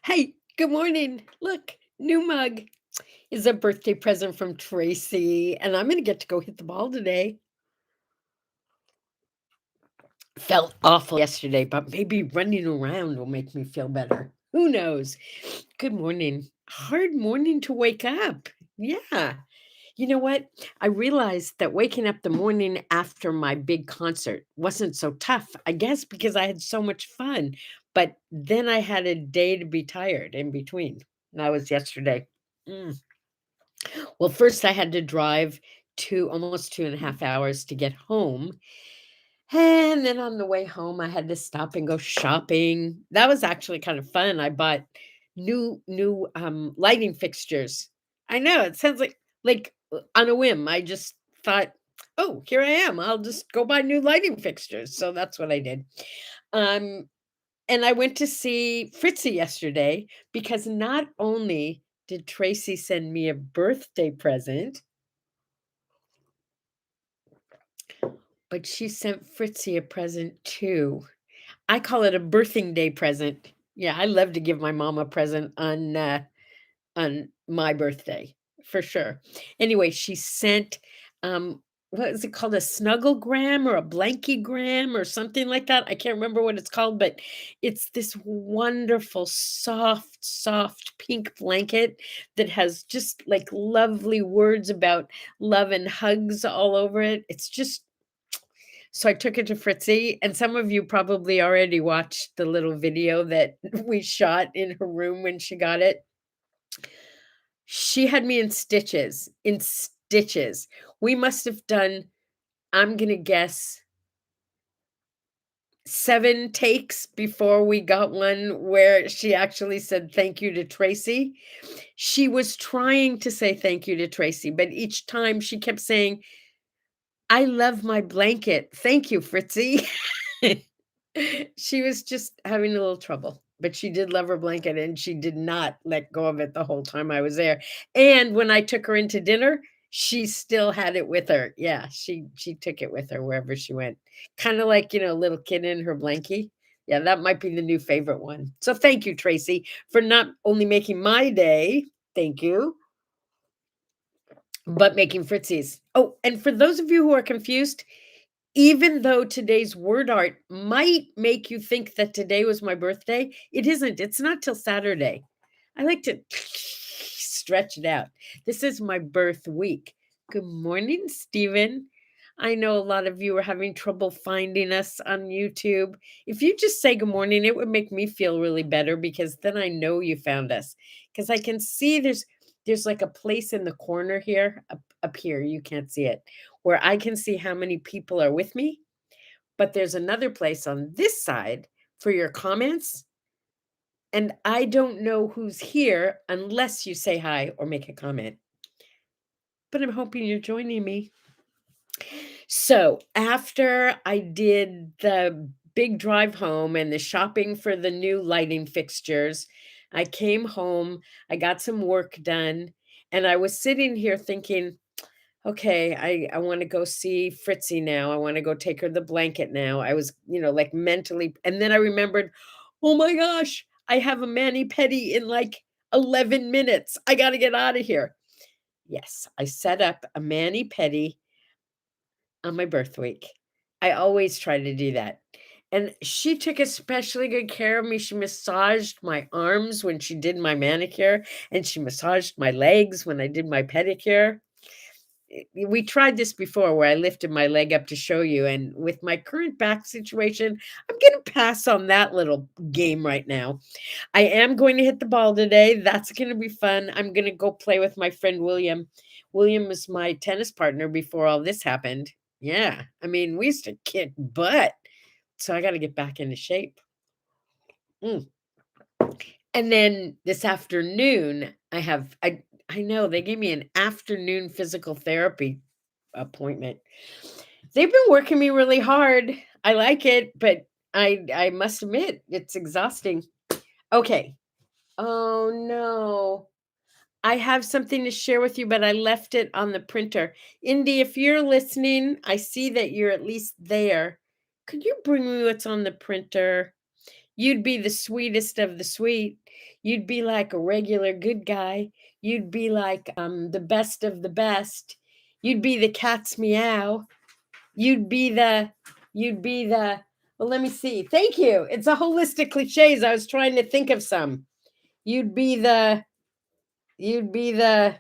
Hey, good morning. Look, new mug is a birthday present from Tracy, and I'm going to get to go hit the ball today. Felt awful yesterday, but maybe running around will make me feel better. Who knows? Good morning. Hard morning to wake up. Yeah. You know what? I realized that waking up the morning after my big concert wasn't so tough, I guess because I had so much fun. But then I had a day to be tired in between. And that was yesterday. Mm. Well, first I had to drive almost 2.5 hours to get home. And then on the way home, I had to stop and go shopping. That was actually kind of fun. I bought new lighting fixtures. I know it sounds like on a whim. I just thought, oh, here I am. I'll just go buy new lighting fixtures. So that's what I did. Um, and I went to see Fritzy yesterday because not only did Tracy send me a birthday present, but she sent Fritzy a present too. I call it a birthing day present. Yeah, I love to give my mom a present on my birthday, for sure. Anyway, she sent, what is it called? A snugglegram or a blankygram or something like that. I can't remember what it's called, but it's this wonderful, soft, soft pink blanket that has just like lovely words about love and hugs all over it. It's just so I took it to Fritzy, and some of you probably already watched the little video that we shot in her room when she got it. She had me in stitches. We must have done, I'm gonna guess, 7 takes before we got one where she actually said thank you to Tracy. She was trying to say thank you to Tracy, but each time she kept saying, "I love my blanket. Thank you, Fritzy." She was just having a little trouble, but she did love her blanket, and she did not let go of it the whole time I was there, and when I took her into dinner, she still had it with her. Yeah, she took it with her wherever she went. Kinda like, a little kid in her blankie. Yeah, that might be the new favorite one. So thank you, Tracy, for not only making my day, thank you, but making Fritzy's. Oh, and for those of you who are confused, even though today's word art might make you think that today was my birthday, it isn't. It's not till Saturday. I like to stretch it out. This is my birth week. Good morning, Stephen. I know a lot of you are having trouble finding us on YouTube. If you just say good morning, it would make me feel really better because then I know you found us. Because I can see there's like a place in the corner here, up here, you can't see it, where I can see how many people are with me, but there's another place on this side for your comments, and I don't know who's here unless you say hi or make a comment. But I'm hoping you're joining me. So, after I did the big drive home and the shopping for the new lighting fixtures, I came home, I got some work done, and I was sitting here thinking, okay, I wanna go see Fritzy now, I wanna go take her the blanket now. I was, like, mentally, and then I remembered, "Oh my gosh, I have a mani-pedi in, like, 11 minutes. I gotta get out of here." Yes, I set up a mani-pedi on my birth week. I always try to do that, and she took especially good care of me. She massaged my arms when she did my manicure, and she massaged my legs when I did my pedicure. We tried this before where I lifted my leg up to show you, and with my current back situation, I'm gonna pass on that little game right now. I am going to hit the ball today. That's gonna be fun. I'm gonna go play with my friend William. William was my tennis partner before all this happened. Yeah, I mean, we used to kick butt, so I gotta get back into shape. Mm. And then this afternoon, I know they gave me an afternoon physical therapy appointment. They've been working me really hard. I like it, but I must admit it's exhausting. Okay. Oh no. I have something to share with you, but I left it on the printer. Indy, if you're listening, I see that you're at least there. Could you bring me what's on the printer? You'd be the sweetest of the sweet. You'd be like a regular good guy. You'd be like the best of the best. You'd be the cat's meow. You'd be the, you'd be the, well, let me see. Thank you. It's a holistic cliches. I was trying to think of some. You'd be the, you'd be the,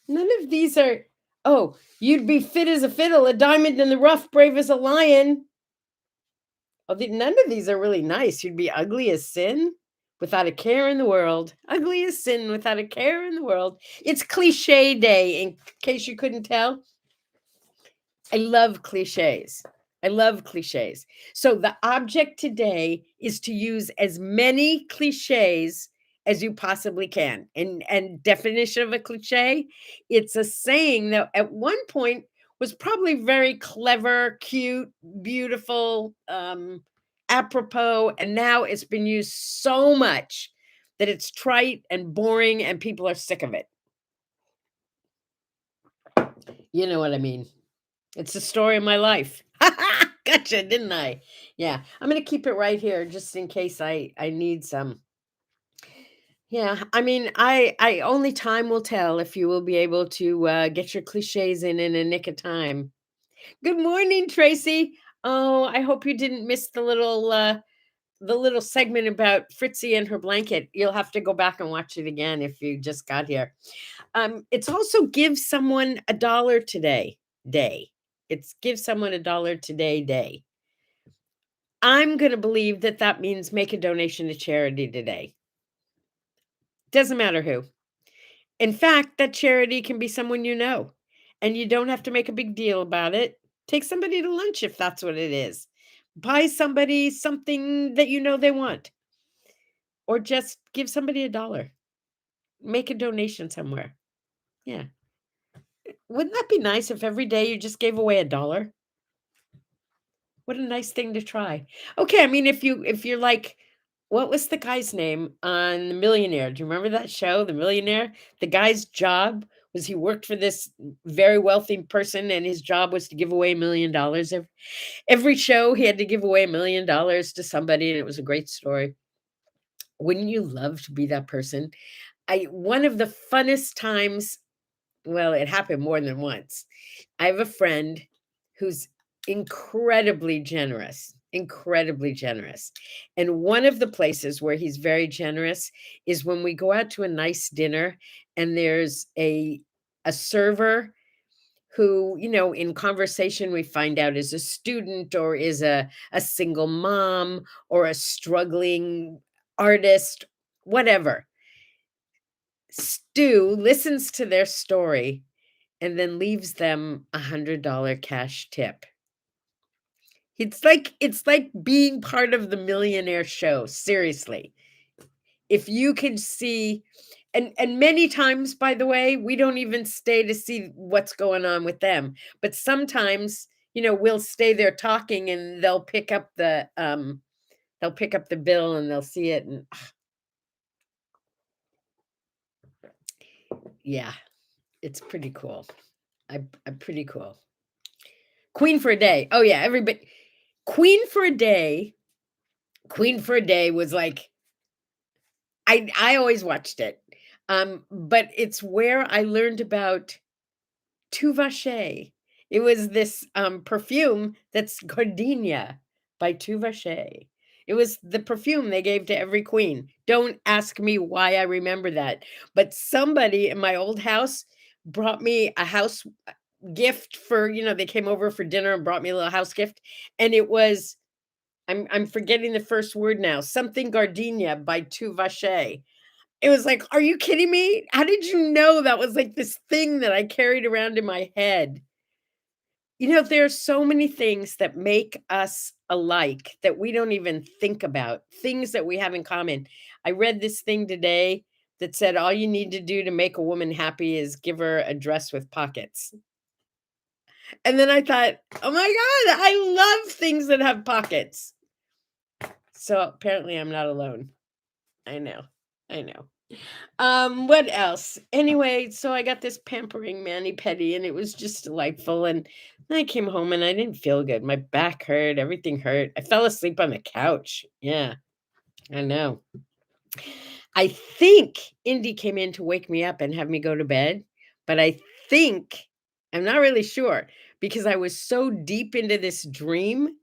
none of these are, oh, you'd be fit as a fiddle, a diamond in the rough, brave as a lion. Oh, none of these are really nice. You'd be ugly as sin without a care in the world. Ugly as sin without a care in the world. It's cliche day, in case you couldn't tell. I love cliches. I love cliches. So the object today is to use as many cliches as you possibly can. And definition of a cliche, it's a saying that at one point was probably very clever, cute, beautiful, apropos, and now it's been used so much that it's trite and boring and people are sick of it. You know what I mean? It's the story of my life. Gotcha, didn't I? Yeah, I'm gonna keep it right here just in case I need some. Yeah, I mean, I only time will tell if you will be able to get your cliches in a nick of time. Good morning, Tracy. Oh, I hope you didn't miss the little segment about Fritzy and her blanket. You'll have to go back and watch it again if you just got here. It's also give someone a dollar today day. It's give someone a dollar today day. I'm going to believe that that means make a donation to charity today. Doesn't matter who. In fact, that charity can be someone you know, and you don't have to make a big deal about it. Take somebody to lunch if that's what it is. Buy somebody something that you know they want, or just give somebody a dollar. Make a donation somewhere. Yeah. Wouldn't that be nice if every day you just gave away a dollar? What a nice thing to try. Okay, I mean, if you're like, what was the guy's name on The Millionaire? Do you remember that show, The Millionaire? The guy's job was he worked for this very wealthy person, and his job was to give away $1 million. Every show he had to give away $1 million to somebody, and it was a great story. Wouldn't you love to be that person? I one of the funnest times, well, it happened more than once. I have a friend who's incredibly generous, incredibly generous. And one of the places where he's very generous is when we go out to a nice dinner and there's a server who, in conversation we find out is a student or is a single mom or a struggling artist, whatever. Stu listens to their story and then leaves them $100 cash tip. It's like being part of the millionaire show, seriously. If you could see, and many times, by the way, we don't even stay to see what's going on with them. But sometimes, we'll stay there talking and they'll pick up the bill and they'll see it and yeah, it's pretty cool. I'm pretty cool. Queen for a Day. Oh yeah, everybody. Queen for a Day. Queen for a Day was like I always watched it. But it's where I learned about Tu Vache. It was this perfume that's Gardenia by Tu Vache. It was the perfume they gave to every queen. Don't ask me why I remember that. But somebody in my old house brought me a house gift for, they came over for dinner and brought me a little house gift. And it was, I'm forgetting the first word now, something Gardenia by Tu Vache. It was like, are you kidding me? How did you know that was like this thing that I carried around in my head? There are so many things that make us alike that we don't even think about, things that we have in common. I read this thing today that said all you need to do to make a woman happy is give her a dress with pockets. And then I thought, oh my God, I love things that have pockets. So apparently I'm not alone. I know. I know. What else? Anyway, so I got this pampering mani-pedi and it was just delightful. And then I came home and I didn't feel good. My back hurt, everything hurt. I fell asleep on the couch. Yeah. I know. I think Indy came in to wake me up and have me go to bed, but I think I'm not really sure because I was so deep into this dream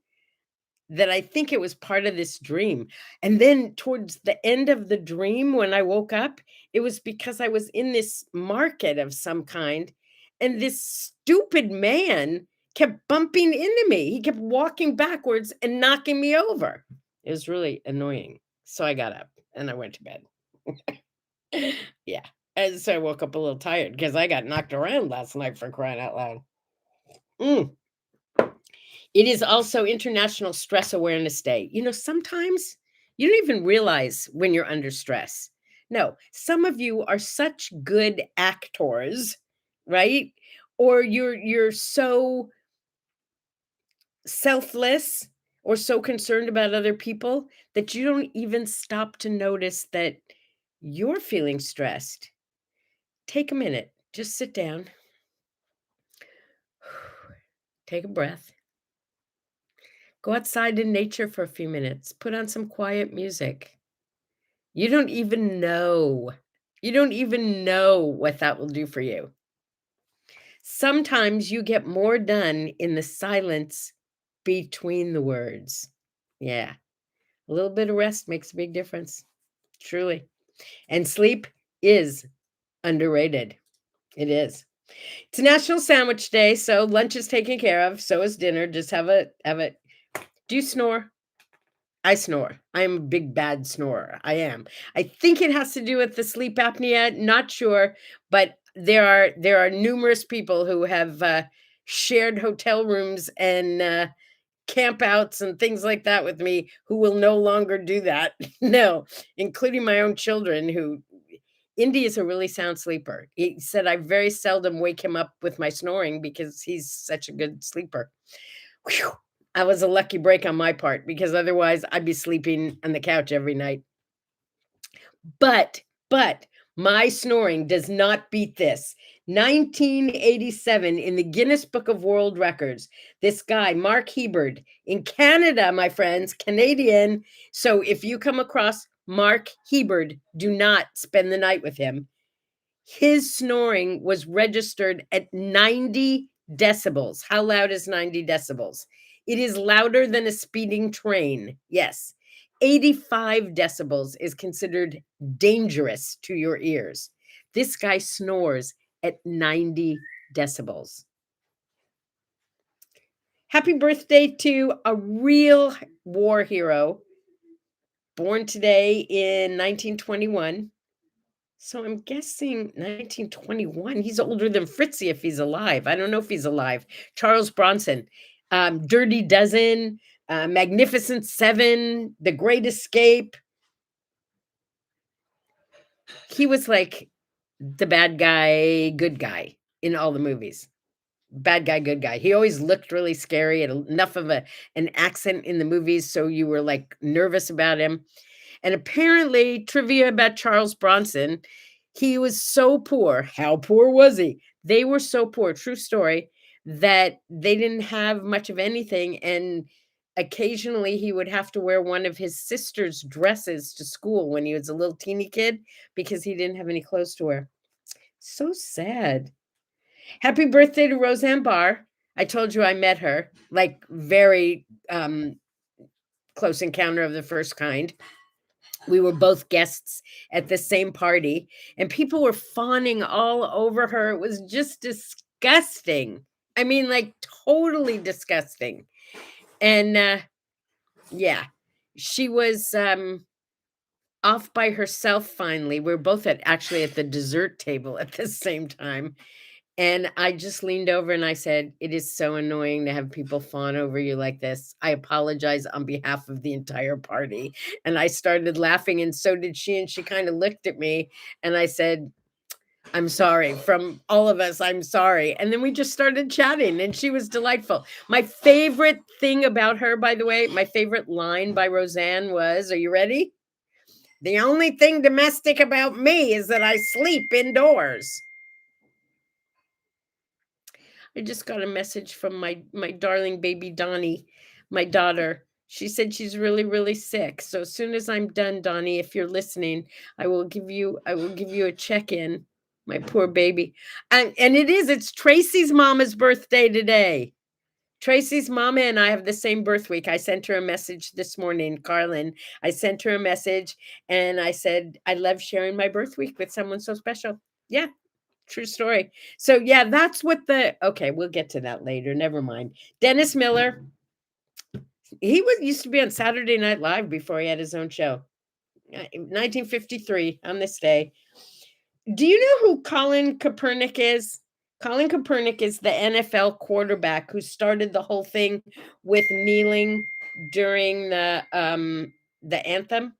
that I think it was part of this dream. And then towards the end of the dream, when I woke up, it was because I was in this market of some kind, and this stupid man kept bumping into me. He kept walking backwards and knocking me over. It was really annoying. So I got up and I went to bed. Yeah. And so I woke up a little tired because I got knocked around last night for crying out loud. Mm. It is also International Stress Awareness Day. You know, sometimes you don't even realize when you're under stress. No, some of you are such good actors, right? Or you're so selfless or so concerned about other people that you don't even stop to notice that you're feeling stressed. Take a minute, just sit down, take a breath, go outside in nature for a few minutes, put on some quiet music. You don't even know. You don't even know what that will do for you. Sometimes you get more done in the silence between the words. Yeah. A little bit of rest makes a big difference. Truly. And sleep is underrated. It is. It's National Sandwich Day, so lunch is taken care of. So is dinner. Just have it. Do you snore? I snore. I am a big bad snorer. I am. I think it has to do with the sleep apnea. Not sure, but there are numerous people who have shared hotel rooms and campouts and things like that with me who will no longer do that. No, including my own children. Who Indy is a really sound sleeper. He said I very seldom wake him up with my snoring because he's such a good sleeper. Whew. That was a lucky break on my part because otherwise I'd be sleeping on the couch every night. But my snoring does not beat this. 1987 in the Guinness Book of World Records. This guy, Mark Hebbard, in Canada, my friends, Canadian. So if you come across Mark Hebbard, do not spend the night with him. His snoring was registered at 90 decibels. How loud is 90 decibels? It is louder than a speeding train. Yes. 85 decibels is considered dangerous to your ears. This guy snores at 90 decibels. Happy birthday to a real war hero born today in 1921. So I'm guessing 1921. He's older than Fritzy if he's alive. I don't know if he's alive. Charles Bronson, Dirty Dozen, Magnificent Seven, The Great Escape. He was like the bad guy, good guy in all the movies. Bad guy, good guy. He always looked really scary, and enough of an accent in the movies so you were like nervous about him. And apparently, trivia about Charles Bronson, he was so poor. How poor was he? They were so poor, true story, that they didn't have much of anything. And occasionally he would have to wear one of his sister's dresses to school when he was a little teeny kid because he didn't have any clothes to wear. So sad. Happy birthday to Roseanne Barr. I told you I met her, like very close encounter of the first kind. We were both guests at the same party, and people were fawning all over her. It was just disgusting. I mean, like totally disgusting. And yeah, she was off by herself finally. We were both actually at the dessert table at the same time. And I just leaned over and I said, "It is so annoying to have people fawn over you like this. I apologize on behalf of the entire party." And I started laughing, and so did she. And she kind of looked at me, and I said, "I'm sorry. From all of us, I'm sorry." And then we just started chatting, and she was delightful. My favorite thing about her, by the way, my favorite line by Roseanne was, are you ready? "The only thing domestic about me is that I sleep indoors." I just got a message from my darling baby Donnie, my daughter. She said she's really, really sick. So as soon as I'm done, Donnie, if you're listening, I will give you a check-in. My poor baby. And it's Tracy's mama's birthday today. Tracy's mama and I have the same birth week. I sent her a message this morning, Carlin. I sent her a message and I said, I love sharing my birth week with someone so special. Yeah, true story. So yeah, that's what okay, we'll get to that later. Never mind. Dennis Miller, he used to be on Saturday Night Live before he had his own show. 1953 on this day. Do you know who Colin Kaepernick is? Colin Kaepernick is the NFL quarterback who started the whole thing with kneeling during the anthem,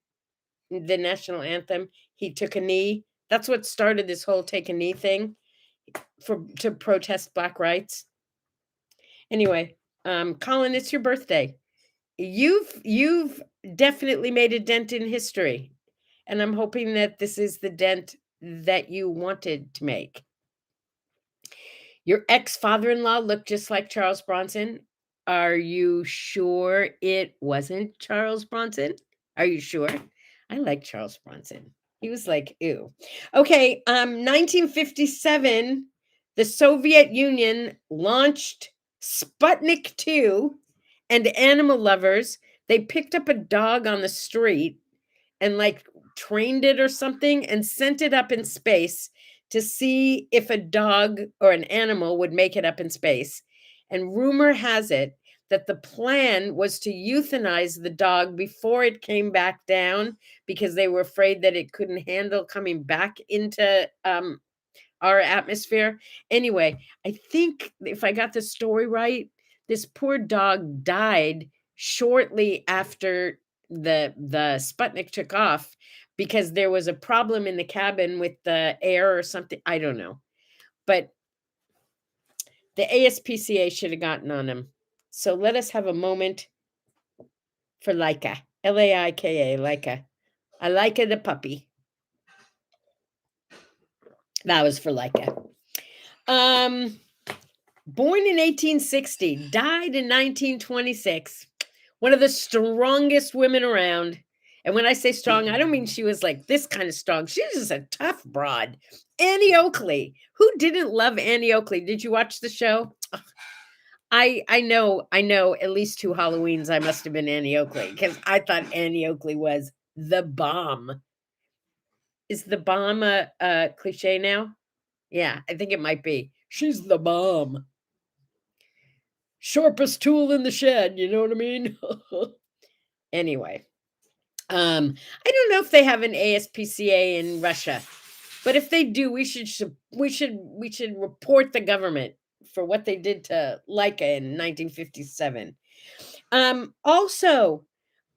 the national anthem. He took a knee. That's what started this whole take a knee thing to protest black rights. Anyway, Colin, it's your birthday. You've definitely made a dent in history, and I'm hoping that this is the dent that you wanted to make. Your ex-father-in-law looked just like Charles Bronson. Are you sure it wasn't Charles Bronson? Are you sure? I like Charles Bronson. He was like, ew. Okay, 1957, the Soviet Union launched Sputnik 2, and animal lovers, they picked up a dog on the street and like trained it or something and sent it up in space to see if a dog or an animal would make it up in space. And rumor has it that the plan was to euthanize the dog before it came back down because they were afraid that it couldn't handle coming back into our atmosphere. Anyway, I think if I got the story right, this poor dog died shortly after the Sputnik took off because there was a problem in the cabin with the air or something. I don't know. But the ASPCA should have gotten on him. So let us have a moment for Laika. Laika, Laika. I like the puppy. That was for Laika. Born in 1860, died in 1926. One of the strongest women around. And when I say strong, I don't mean she was like this kind of strong. She was just a tough broad. Annie Oakley. Who didn't love Annie Oakley? Did you watch the show? I know at least 2 Halloweens I must have been Annie Oakley because I thought Annie Oakley was the bomb. Is the bomb a cliche now? Yeah, I think it might be. She's the bomb. Sharpest tool in the shed, you know what I mean? Anyway, I don't know if they have an ASPCA in Russia, but if they do, we should report the government for what they did to Laika in 1957. Also,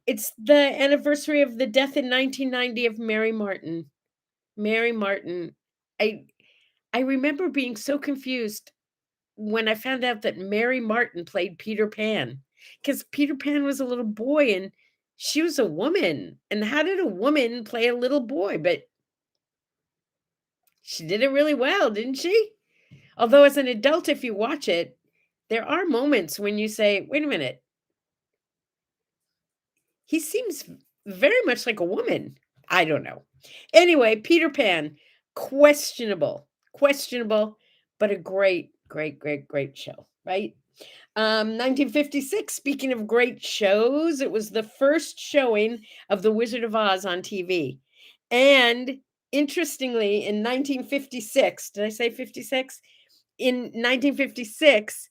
it's the anniversary of the death in 1990 of Mary Martin. Mary Martin. I I remember being so confused when I found out that Mary Martin played Peter Pan, because Peter Pan was a little boy and she was a woman. And how did a woman play a little boy? But she did it really well, didn't she? Although, as an adult, if you watch it, there are moments when you say, wait a minute, he seems very much like a woman. I don't know. Anyway, Peter Pan, questionable, but a great, great, great, great show, right? 1956, speaking of great shows, it was the first showing of The Wizard of Oz on TV. And interestingly, in 1956, did I say 56? In 1956,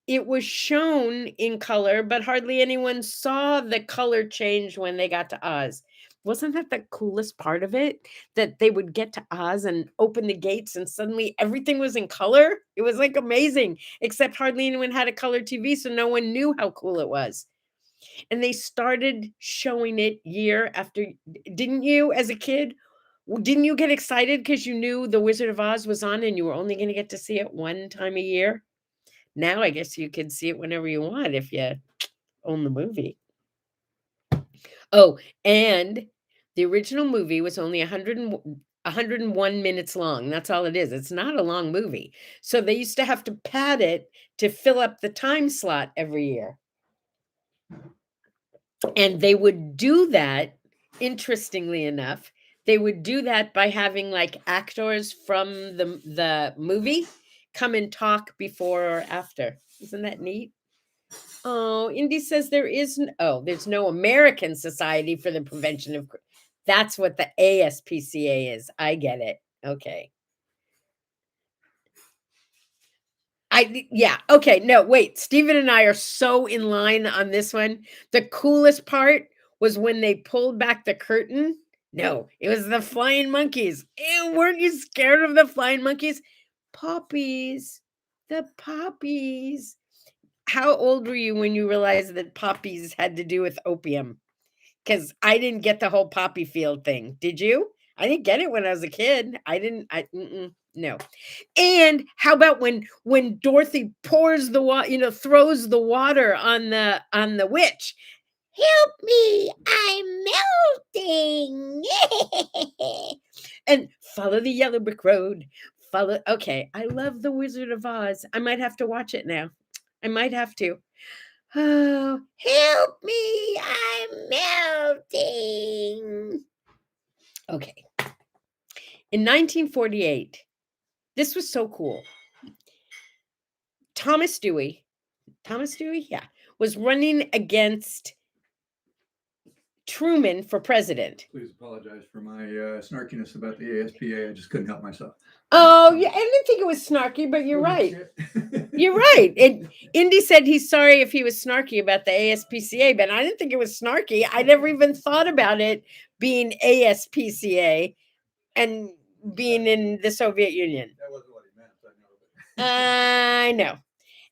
it was shown in color, but hardly anyone saw the color change when they got to Oz. Wasn't that the coolest part of it? That they would get to Oz and open the gates and suddenly everything was in color? It was like amazing, except hardly anyone had a color TV, so no one knew how cool it was. And they started showing it year after. Didn't you, as a kid? Didn't you get excited because you knew The Wizard of Oz was on and you were only going to get to see it one time a year? Now I guess you can see it whenever you want if you own the movie. Oh, and the original movie was only 101 minutes long. That's all it is. It's not a long movie. So they used to have to pad it to fill up the time slot every year. And they would do that, interestingly enough, they would do that by having like actors from the movie come and talk before or after. Isn't that neat? Oh, Indy says there's no American Society for the Prevention of That's what the ASPCA is. I get it. Okay. Yeah, okay, no, wait, Stephen and I are so in line on this one. The coolest part was when they pulled back the curtain. No, it was the flying monkeys. Ew, weren't you scared of the flying monkeys? Poppies, the poppies. How old were you when you realized that poppies had to do with opium? Because I didn't get the whole poppy field thing. Did you? I didn't get it when I was a kid. No. And how about when Dorothy pours the water, throws the water on the witch? Help me, I'm melting. And follow the yellow brick road. Okay, I love The Wizard of Oz. I might have to watch it now. I might have to. Oh, help me, I'm melting. Okay. In 1948, this was so cool. Thomas Dewey, yeah, was running against Truman for president. Please apologize for my snarkiness about the ASPA. I just couldn't help myself. Oh, yeah, I didn't think it was snarky, but you're right. You're right. Indy said he's sorry if he was snarky about the ASPCA, but I didn't think it was snarky. I never even thought about it being ASPCA and being in the Soviet Union. That wasn't what he meant. I know.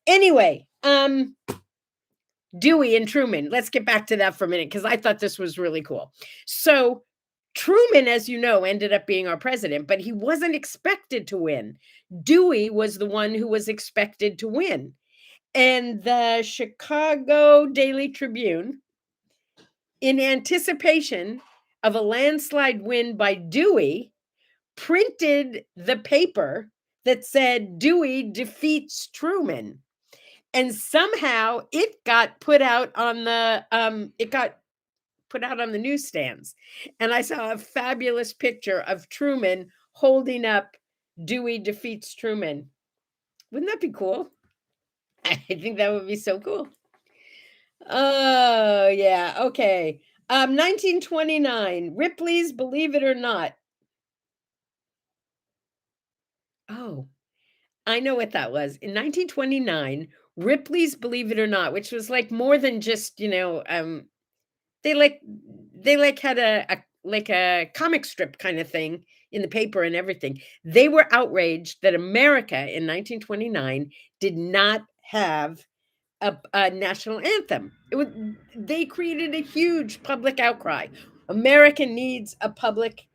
Anyway, Dewey and Truman. Let's get back to that for a minute because I thought this was really cool. So Truman, as you know, ended up being our president, but he wasn't expected to win. Dewey was the one who was expected to win. And the Chicago Daily Tribune, in anticipation of a landslide win by Dewey, printed the paper that said Dewey defeats Truman. And somehow it got put out on the newsstands. And I saw a fabulous picture of Truman holding up Dewey defeats Truman. Wouldn't that be cool? I think that would be so cool. Oh, yeah. Okay. 1929, Ripley's Believe It or Not. Oh, I know what that was. In 1929, Ripley's Believe It or Not, which was like more than just, they had a comic strip kind of thing in the paper and everything. They were outraged that America in 1929 did not have a national anthem. They created a huge public outcry. America needs a public,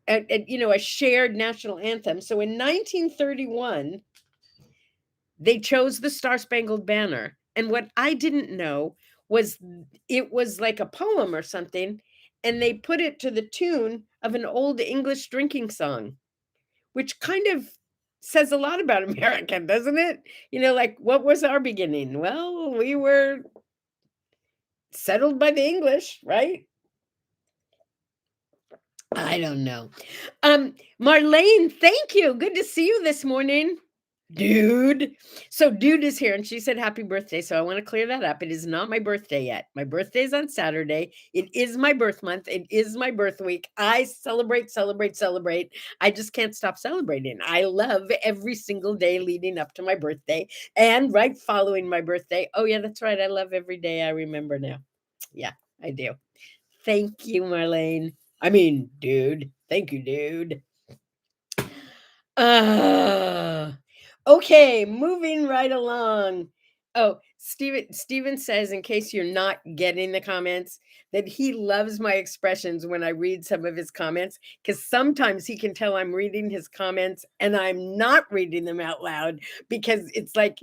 a shared national anthem. So in 1931, they chose the Star Spangled Banner. And what I didn't know was it was like a poem or something, and they put it to the tune of an old English drinking song, which kind of says a lot about America, doesn't it? Like, what was our beginning? Well, we were settled by the English, right? I don't know. Marlene, thank you. Good to see you this morning. Dude. So Dude is here and she said happy birthday. So I want to clear that up. It is not my birthday yet. My birthday is on Saturday. It is my birth month. It is my birth week. I celebrate. I just can't stop celebrating. I love every single day leading up to my birthday and right following my birthday. Oh yeah, that's right. I love every day. I remember now. Yeah, I do. Thank you, Marlene. Dude. Thank you, dude. Okay, moving right along. Oh, Steven says, in case you're not getting the comments, that he loves my expressions when I read some of his comments, because sometimes he can tell I'm reading his comments and I'm not reading them out loud, because it's like,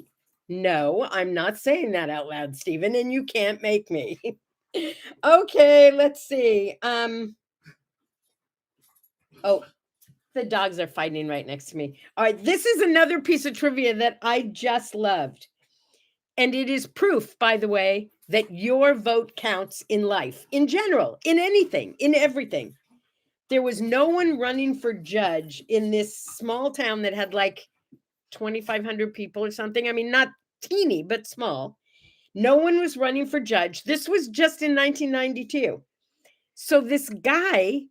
no, I'm not saying that out loud, Steven, and you can't make me. Okay, let's see. Oh, the dogs are fighting right next to me. All right, this is another piece of trivia that I just loved. And it is proof, by the way, that your vote counts in life, in general, in anything, in everything. There was no one running for judge in this small town that had like 2,500 people or something. I mean, not teeny, but small. No one was running for judge. This was just in 1992. So this guy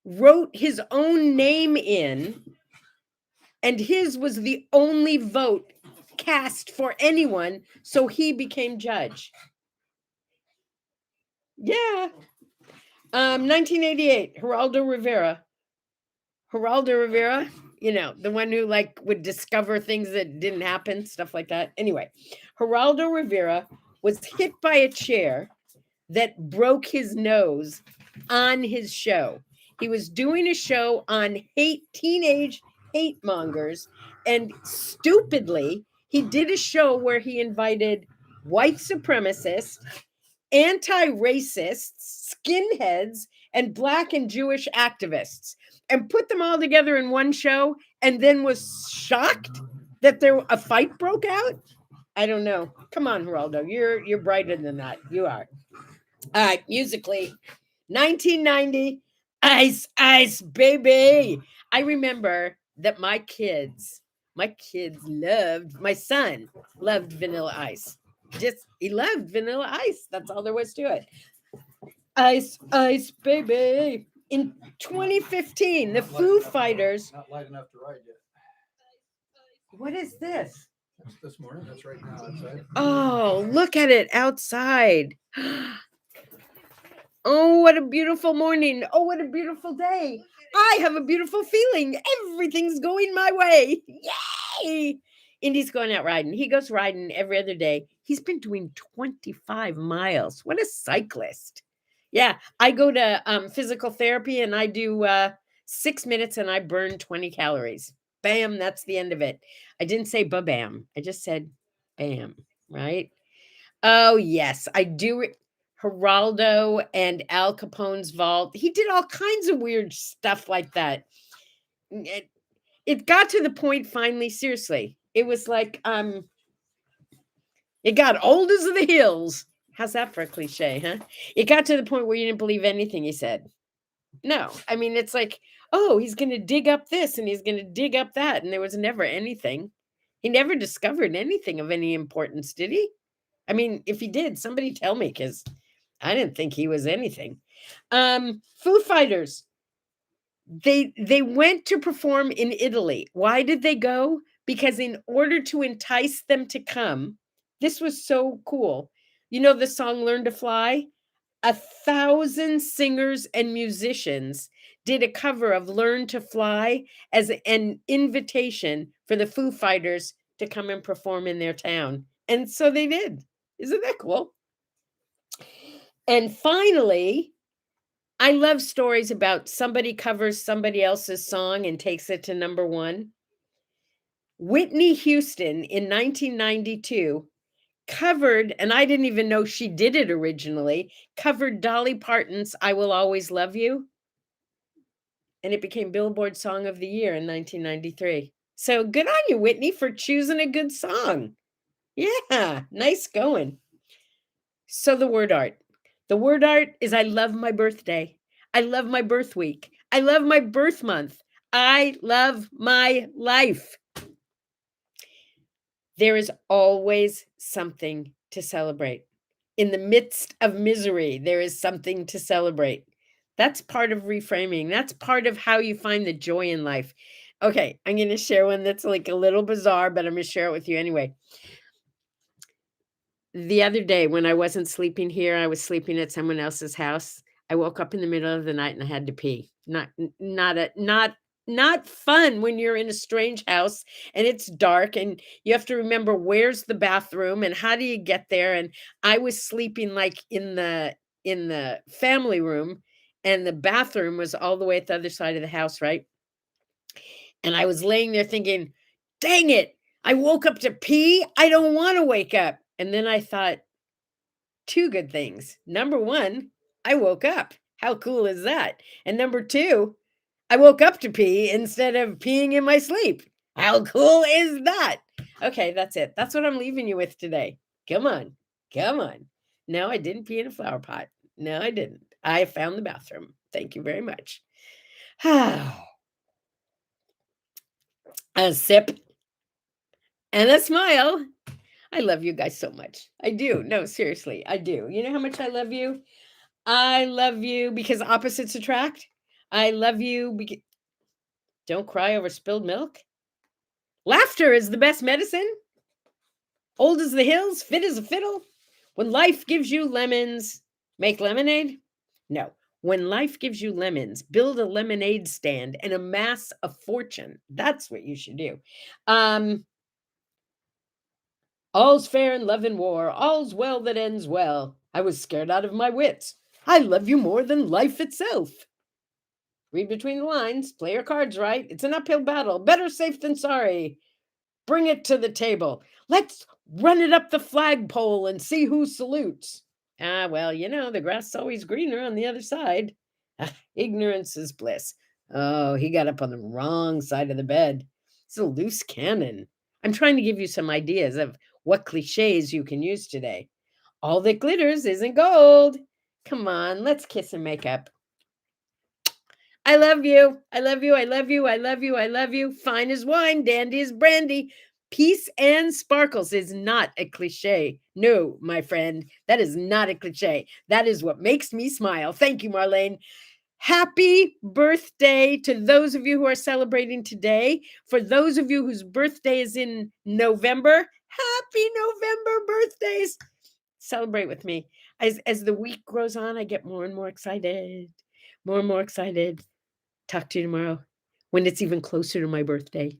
wrote his own name in, and his was the only vote cast for anyone. So he became judge. Yeah. 1988, Geraldo Rivera. Geraldo Rivera, you know, the one who like would discover things that didn't happen, stuff like that. Anyway, Geraldo Rivera was hit by a chair that broke his nose on his show. He was doing a show on teenage hate mongers, and stupidly, he did a show where he invited white supremacists, anti-racists, skinheads, and Black and Jewish activists, and put them all together in one show, and then was shocked that a fight broke out. I don't know. Come on, Geraldo, you're brighter than that. You are. All right, musically, 1990, Ice Ice Baby. I remember that my son loved Vanilla Ice. He loved Vanilla Ice. That's all there was to it. Ice Ice Baby. In 2015, the Foo Fighters. Not light enough to ride yet. What is this? That's this morning. That's right now outside. Oh, look at it outside. Oh, what a beautiful morning. Oh, what a beautiful day. I have a beautiful feeling. Everything's going my way. Yay! Indy's going out riding. He goes riding every other day. He's been doing 25 miles. What a cyclist. Yeah, I go to physical therapy and I do 6 minutes and I burn 20 calories. Bam, that's the end of it. I didn't say ba-bam. I just said bam, right? Oh, yes, I do. Geraldo and Al Capone's vault. He did all kinds of weird stuff like that. It got to the point finally, seriously. It was like it got old as the hills. How's that for a cliche, huh? It got to the point where you didn't believe anything he said. No, I mean, it's like, oh, he's going to dig up this and he's going to dig up that. And there was never anything. He never discovered anything of any importance, did he? I mean, if he did, somebody tell me, because I didn't think he was anything. Foo Fighters. They went to perform in Italy. Why did they go? Because in order to entice them to come, this was so cool. You know the song Learn to Fly? 1,000 singers and musicians did a cover of Learn to Fly as an invitation for the Foo Fighters to come and perform in their town. And so they did. Isn't that cool? And finally, I love stories about somebody covers somebody else's song and takes it to number one. Whitney Houston in 1992 covered, and I didn't even know she did it originally, covered Dolly Parton's I Will Always Love You. And it became Billboard Song of the Year in 1993. So good on you, Whitney, for choosing a good song. Yeah, nice going. So the word art. The word art is I love my birthday. I love my birth week. I love my birth month. I love my life. There is always something to celebrate. In the midst of misery, there is something to celebrate. That's part of reframing. That's part of how you find the joy in life. Okay, I'm going to share one that's like a little bizarre, but I'm going to share it with you anyway. The other day when I wasn't sleeping here, I was sleeping at someone else's house. I woke up in the middle of the night and I had to pee. Not fun when you're in a strange house and it's dark and you have to remember where's the bathroom and how do you get there. And I was sleeping like in the family room and the bathroom was all the way at the other side of the house, right? And I was laying there thinking, dang it, I woke up to pee. I don't want to wake up. And then I thought, two good things. Number one, I woke up. How cool is that? And number two, I woke up to pee instead of peeing in my sleep. How cool is that? Okay, that's it. That's what I'm leaving you with today. Come on. Come on. No, I didn't pee in a flower pot. No, I didn't. I found the bathroom. Thank you very much. A sip and a smile. I love you guys so much. I do. No, seriously, I do. You know how much I love you? I love you because opposites attract. I love you because don't cry over spilled milk. Laughter is the best medicine. Old as the hills, fit as a fiddle. When life gives you lemons, make lemonade? No. When life gives you lemons, build a lemonade stand and amass a fortune. That's what you should do. All's fair in love and war. All's well that ends well. I was scared out of my wits. I love you more than life itself. Read between the lines. Play your cards right. It's an uphill battle. Better safe than sorry. Bring it to the table. Let's run it up the flagpole and see who salutes. Ah, well, you know, the grass is always greener on the other side. Ah, ignorance is bliss. Oh, he got up on the wrong side of the bed. It's a loose cannon. I'm trying to give you some ideas of what cliches you can use today. All that glitters isn't gold. Come on, let's kiss and make up. I love you. I love you. I love you. I love you. I love you. Fine as wine, dandy as brandy. Peace and sparkles is not a cliche. No, my friend, that is not a cliche. That is what makes me smile. Thank you, Marlene. Happy birthday to those of you who are celebrating today. For those of you whose birthday is in November, happy November birthdays. Celebrate with me. As the week grows on, I get more and more excited. More and more excited. Talk to you tomorrow when it's even closer to my birthday.